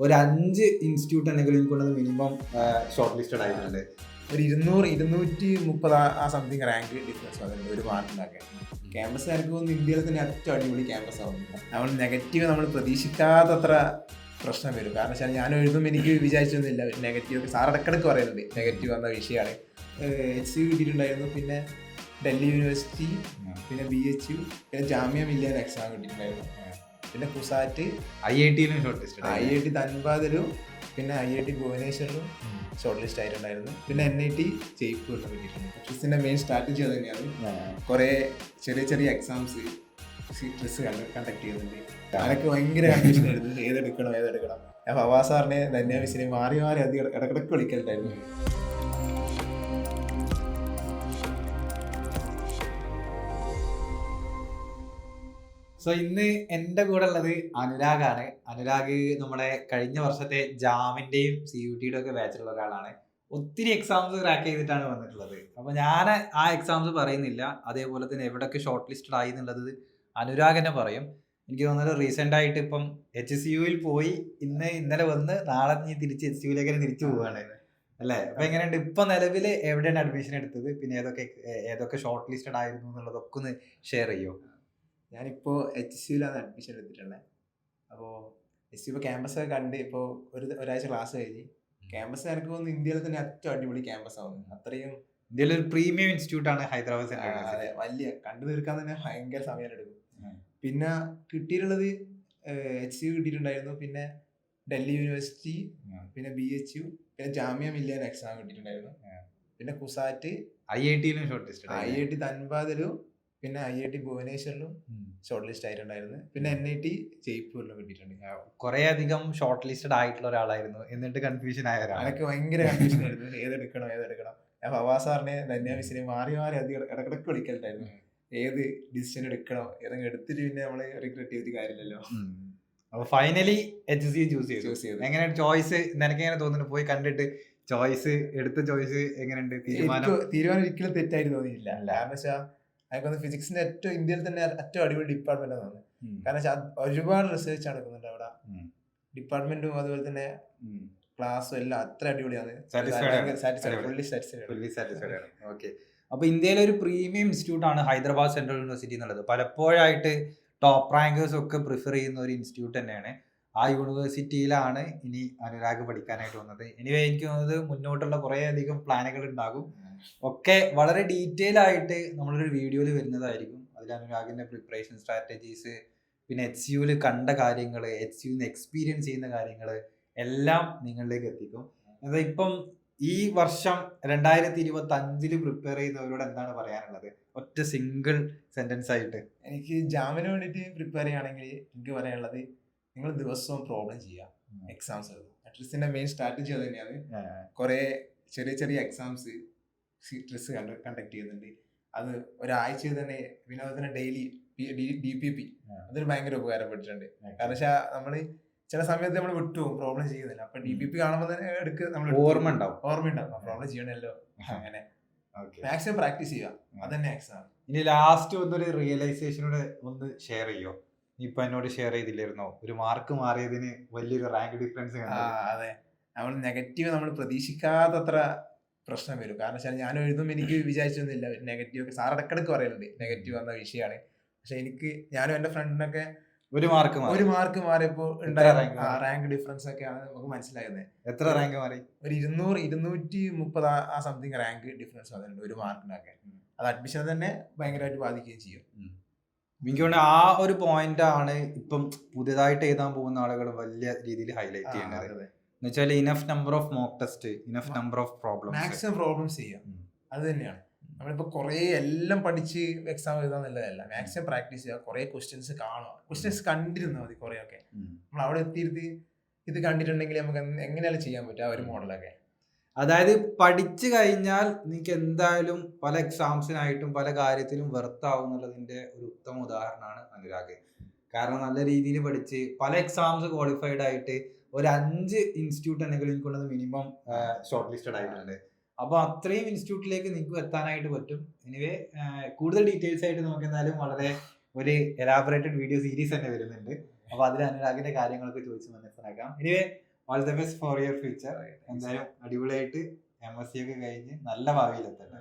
ഒരു 5 ഇൻസ്റ്റിറ്റ്യൂട്ട് എന്തെങ്കിലും എനിക്കുള്ളത് മിനിമം ഷോർട്ട് ലിസ്റ്റഡ് ആയിട്ടുണ്ട്. ഒരു 200-230 ആ സംതിങ് റാങ്ക് ഡിഫറൻസ് വന്നിട്ടുണ്ട് ഒരു മാർക്കിനൊക്കെ. ക്യാമ്പസ് ആയിരിക്കും ഇന്ത്യയിൽ തന്നെ ഏറ്റവും അടിപൊളി ക്യാമ്പസ് ആവുന്നു. നമ്മൾ നെഗറ്റീവ് നമ്മൾ പ്രതീക്ഷിക്കാത്തത്ര പ്രശ്നം വരും. കാരണം വെച്ചാൽ ഞാൻ എഴുതുമ്പോൾ എനിക്ക് വിചാരിച്ചൊന്നുമില്ല നെഗറ്റീവ്. സാർ ഇടക്കിടക്ക് പറയുന്നുണ്ട് നെഗറ്റീവ് വന്ന വിഷയമാണ്. HCU കിട്ടിയിട്ടുണ്ടായിരുന്നു, പിന്നെ ഡൽഹി യൂണിവേഴ്സിറ്റി, പിന്നെ BHU, പിന്നെ ജാമ്യ മില്ലിയൻ എക്സാം കിട്ടിയിട്ടുണ്ടായിരുന്നു, പിന്നെ കുസാറ്റ്, IIT ധൻബാദിലും പിന്നെ IIT ഭുവനേശ്വറിലും ഷോർട്ട് ലിസ്റ്റ് ആയിട്ടുണ്ടായിരുന്നു. പിന്നെ NIT ജയ്പൂരിലും കിട്ടിയിട്ടുണ്ട്. ട്രിസിൻ്റെ മെയിൻ സ്ട്രാറ്റജി അത് തന്നെയാണ്. കുറേ ചെറിയ ചെറിയ എക്സാംസ് ട്രിസ് കണ്ടക്ട് ചെയ്യുന്നുണ്ട്. അതൊക്കെ ഭയങ്കര കൺഫ്യൂഷൻ ആയിരുന്നു, ഏതെടുക്കണം. ഞാൻ ഫവാസ് സാറിനെ ധന്യ മിസ്സിനെ മാറി അധികം ഇടക്കിടക്ക് വിളിക്കലുണ്ടായിരുന്നു. സോ ഇന്ന് എൻ്റെ കൂടെ ഉള്ളത് അനുരാഗാണ്. അനുരാഗ് നമ്മുടെ കഴിഞ്ഞ വർഷത്തെ ജാമിൻ്റെയും CUTയുടെ ഒക്കെ ബാച്ചിലുള്ള ഒരാളാണ്. ഒത്തിരി എക്സാംസ് ക്രാക്ക് ചെയ്തിട്ടാണ് വന്നിട്ടുള്ളത്. അപ്പോൾ ഞാൻ ആ എക്സാംസ് പറയുന്നില്ല, അതേപോലെ തന്നെ എവിടെയൊക്കെ ഷോർട്ട് ലിസ്റ്റഡ് ആയി എന്നുള്ളത് അനുരാഗ് തന്നെ പറയും. എനിക്ക് തോന്നുന്നത് റീസെൻ്റ് ആയിട്ട് ഇപ്പം HCUയിൽ പോയി ഇന്നലെ വന്ന് നാളെ നീ തിരിച്ച് HCUയിലേക്ക് തന്നെ തിരിച്ചു പോവുകയാണ് അല്ലേ? അപ്പോൾ എങ്ങനെയുണ്ട് ഇപ്പം നിലവിൽ എവിടെയാണ് അഡ്മിഷൻ എടുത്തത്, പിന്നെ ഏതൊക്കെ ഷോർട്ട് ലിസ്റ്റഡ് ആയിരുന്നു എന്നുള്ളതൊക്കെ ഒന്ന് ഷെയർ ചെയ്യുമോ? ഞാനിപ്പോൾ HCUയിലാണ് അഡ്മിഷൻ എടുത്തിട്ടുള്ളത്. അപ്പോൾ HCU ക്യാമ്പസൊക്കെ കണ്ട് ഇപ്പോൾ ഒരാഴ്ച ക്ലാസ് കഴിഞ്ഞ്. ക്യാമ്പസ് എനിക്ക് തോന്നുന്നു ഇന്ത്യയിൽ തന്നെ ഏറ്റവും അടിപൊളി ക്യാമ്പസ് ആവുന്നു. അത്രയും ഇന്ത്യയിൽ ഒരു പ്രീമിയം ഇൻസ്റ്റിറ്റ്യൂട്ട് ആണ് ഹൈദരാബാദ്. അതെ, വലിയ കണ്ടു തീർക്കാൻ തന്നെ ഭയങ്കര സമയം എടുക്കും. പിന്നെ കിട്ടിയിട്ടുള്ളത് HCU കിട്ടിയിട്ടുണ്ടായിരുന്നു, പിന്നെ ഡൽഹി യൂണിവേഴ്സിറ്റി, പിന്നെ BHU, പിന്നെ ജാമ്യ മില്ലിയൻ എക്സാം കിട്ടിയിട്ടുണ്ടായിരുന്നു, പിന്നെ കുസാറ്റ്, IIT ധൻബാദിലും പിന്നെ IIT ഭുവനേശ്വറിലും ഷോർട്ട് ലിസ്റ്റ് ആയിട്ടുണ്ടായിരുന്നു, പിന്നെ NIT ജയ്പൂരിലും കിട്ടിയിട്ടുണ്ട്. കുറേ അധികം ഷോർട്ട് ലിസ്റ്റഡ് ആയിട്ടുള്ള ഒരാളായിരുന്നു, എന്നിട്ട് കൺഫ്യൂഷൻ ആയ ഒരാൾ. അതൊക്കെ ഭയങ്കര കൺഫ്യൂഷൻ ആയിരുന്നു, ഏതെടുക്കണം. ഞാൻ ഫവാസ് സാറിനെ ധന്യ മിസ്സിനെ മാറി അധികം ഇടക്കിടക്ക് വിളിക്കലുണ്ടായിരുന്നു, ഏത് ഡിസിഷൻ എടുക്കണോ, ഏതെങ്കിലും എടുത്തിട്ട് പിന്നെ നമ്മള് റിഗ്രറ്റ് ചെയ്തിട്ട് കാര്യമില്ലല്ലോ. അപ്പോൾ ഫൈനലി HCU ചൂസ് ചെയ്തു. എങ്ങനെയാണ് ചോയ്സ്? നിനക്ക് എങ്ങനെ തോന്നുന്നു പോയി കണ്ടിട്ട്? എടുത്ത ചോയ്സ് എങ്ങനെയുണ്ട്? തീരുമാനം ഒരിക്കലും തെറ്റായിട്ട് തോന്നിയില്ല. കാരണം വെച്ചാൽ അതൊക്കെ ഫിസിക്സിന്റെ ഇന്ത്യയിൽ തന്നെ ഏറ്റവും അടിപൊളി ഡിപ്പാർട്ട്മെന്റ് ആണ്. കാരണം വെച്ചാൽ ഒരുപാട് റിസർച്ച് നടക്കുന്നുണ്ട് അവിടെ. ഡിപ്പാർട്ട്മെന്റും അതുപോലെ തന്നെ ക്ലാസ്സും എല്ലാം അത്ര അടിപൊളിയാണ്. ഓക്കെ. അപ്പോൾ ഇന്ത്യയിലെ ഒരു പ്രീമിയം ഇൻസ്റ്റിറ്റ്യൂട്ട് ആണ് ഹൈദരാബാദ് സെൻട്രൽ യൂണിവേഴ്സിറ്റി എന്നുള്ളത്. പലപ്പോഴായിട്ട് ടോപ്പ് റാങ്കേഴ്സ് ഒക്കെ പ്രിഫർ ചെയ്യുന്ന ഒരു ഇൻസ്റ്റിറ്റ്യൂട്ട് തന്നെയാണ്. ആ യൂണിവേഴ്സിറ്റിയിലാണ് ഇനി അനുരാഗ് പഠിക്കാനായിട്ട് വന്നത്. എനിവേ എനിക്ക് തോന്നുന്നത് മുന്നോട്ടുള്ള കുറേ അധികം പ്ലാനുകൾ ഉണ്ടാകും. ഒക്കെ വളരെ ഡീറ്റെയിൽ ആയിട്ട് നമ്മളൊരു വീഡിയോയിൽ വരുന്നതായിരിക്കും. അതിൽ അനുരാഗിൻ്റെ പ്രിപ്പറേഷൻ സ്ട്രാറ്റജീസ്, പിന്നെ HCUയിൽ കണ്ട കാര്യങ്ങൾ, HCUയിൽ എക്സ്പീരിയൻസ് ചെയ്യുന്ന കാര്യങ്ങൾ എല്ലാം നിങ്ങളിലേക്ക് എത്തിക്കും. അതായത് ഇപ്പം ഈ വർഷം 2025 പ്രിപ്പയർ ചെയ്യുന്നവരോട് എന്താണ് പറയാനുള്ളത്, ഒറ്റ സിംഗിൾ സെന്റൻസ് ആയിട്ട്? എനിക്ക് ജാമിന് വേണ്ടിയിട്ട് പ്രിപ്പയർ ചെയ്യുകയാണെങ്കിൽ എനിക്ക് പറയാനുള്ളത്, നിങ്ങൾ ദിവസവും പ്രോബ്ലം ചെയ്യുക, എക്സാംസ് എഴുതുക. ട്രിസിന്റെ മെയിൻ സ്ട്രാറ്റജി അത് തന്നെയാണ്. കുറേ ചെറിയ ചെറിയ എക്സാംസ് ട്രിസ് കണ്ടക്ട് ചെയ്യുന്നുണ്ട്. അത് ഒരാഴ്ചയിൽ തന്നെ. പിന്നെ അതുപോലെ തന്നെ ഡെയിലി DPP അതൊരു ഭയങ്കര ഉപകാരപ്പെട്ടിട്ടുണ്ട്. കാരണം വെച്ചാൽ നമ്മള് ചില സമയത്ത് നമ്മൾ വിട്ടുപോകും, പ്രോബ്ലം ചെയ്യുന്നില്ല. അപ്പൊ DPP കാണുമ്പോൾ തന്നെ നമ്മൾ ഓർമ്മ ഉണ്ടാവും പ്രോബ്ലം ചെയ്യണല്ലോ. അങ്ങനെ മാക്സിമം പ്രാക്ടീസ് ചെയ്യുക, അതന്നെ എക്സാം. ഇനി ലാസ്റ്റ് ഒന്നൊരു റിയലൈസേഷനോട് ഒന്ന് ഷെയർ ചെയ്യോ? ഇപ്പൊ എന്നോട് ഷെയർ ചെയ്തില്ലായിരുന്നോ ഒരു മാർക്ക് മാറിയതിന് വലിയൊരു റാങ്ക് ഡിഫറൻസ്? അതെ, നമ്മൾ നെഗറ്റീവ് നമ്മൾ പ്രതീക്ഷിക്കാത്തത്ര പ്രശ്നം വരും. കാരണം വെച്ചാൽ ഞാൻ എഴുതുമ്പോൾ എനിക്ക് വിചാരിച്ചൊന്നുമില്ല നെഗറ്റീവ്. സാർ ഇടക്കിടക്ക് പറയുന്നുണ്ട് നെഗറ്റീവ് വന്ന വിഷയമാണ്. പക്ഷെ ഞാനും എൻ്റെ ഫ്രണ്ടിനൊക്കെ ഒരു മാർക്ക് മാറിയപ്പോൾ ഉണ്ടായ റാങ്ക് ഡിഫറൻസ് ഒക്കെയാണ് നമുക്ക് മനസ്സിലായത്. എത്ര റാങ്ക് മാറി? ഒരു 200-230 ആ സംതിങ് റാങ്ക് ഡിഫറൻസ് വന്നിട്ടുണ്ട് ഒരു മാർക്കിനൊക്കെ. അത് അഡ്മിഷനെ തന്നെ ഭയങ്കരമായിട്ട് ബാധിക്കുകയും ചെയ്യും. എനിക്ക് ആ ഒരു പോയിന്റ് ആണ് ഇപ്പം പുതിയതായിട്ട് എഴുതാൻ പോകുന്ന ആളുകൾ വലിയ രീതിയിൽ ഹൈലൈറ്റ് ചെയ്യേണ്ടത്. എന്ന് വെച്ചാൽ enough number of mock test, enough number of problems, maximum problems ചെയ്യാം. അത് തന്നെയാണ്. നമ്മളിപ്പോൾ കുറേ എല്ലാം പഠിച്ച് എക്സാം എഴുതാന്നുള്ളതല്ല, മാക്സിമം പ്രാക്ടീസ് ചെയ്യുക. കുറേ ക്വസ്റ്റ്യൻസ് കാണുക, ക്വസ്റ്റ്യൻസ് കണ്ടിരുന്നാൽ മതി. കുറേയൊക്കെ നമ്മൾ അവിടെ എത്തിയിട്ട് ഇത് കണ്ടിട്ടുണ്ടെങ്കിൽ നമുക്ക് എങ്ങനെയാണ് ചെയ്യാൻ പറ്റുക ആ ഒരു മോഡലൊക്കെ. അതായത് പഠിച്ചു കഴിഞ്ഞാൽ നിങ്ങൾക്ക് എന്തായാലും പല എക്സാംസിനായിട്ടും പല കാര്യത്തിലും വെർത്താവും എന്നുള്ളതിൻ്റെ ഒരു ഉത്തമ ഉദാഹരണമാണ് അനുരാഗ്. കാരണം നല്ല രീതിയിൽ പഠിച്ച് പല എക്സാംസ് ക്വാളിഫൈഡ് ആയിട്ട് ഒരു 5 ഇൻസ്റ്റിറ്റ്യൂട്ട് എന്തെങ്കിലും എനിക്കുള്ളത് മിനിമം ഷോർട്ട് ലിസ്റ്റഡ് ആയിട്ടുണ്ട്. അപ്പോൾ അത്രയും ഇൻസ്റ്റിറ്റ്യൂട്ടിലേക്ക് നിങ്ങൾക്ക് എത്താനായിട്ട് പറ്റും. എനിവേ കൂടുതൽ ഡീറ്റെയിൽസ് ആയിട്ട് നമുക്ക് എന്തായാലും വളരെ ഒരു എലാബറേറ്റഡ് വീഡിയോ സീരീസ് തന്നെ വരുന്നുണ്ട്. അപ്പൊ അതിൽ അനുരാഗിന്റെ കാര്യങ്ങളൊക്കെ ചോദിച്ച് മനസ്സിലാക്കാം. Anyway all the best for your future. എന്തായാലും അടിപൊളിയായിട്ട് MSc ഒക്കെ കഴിഞ്ഞ് നല്ല ഭാവിയിലെത്തട്ടെ.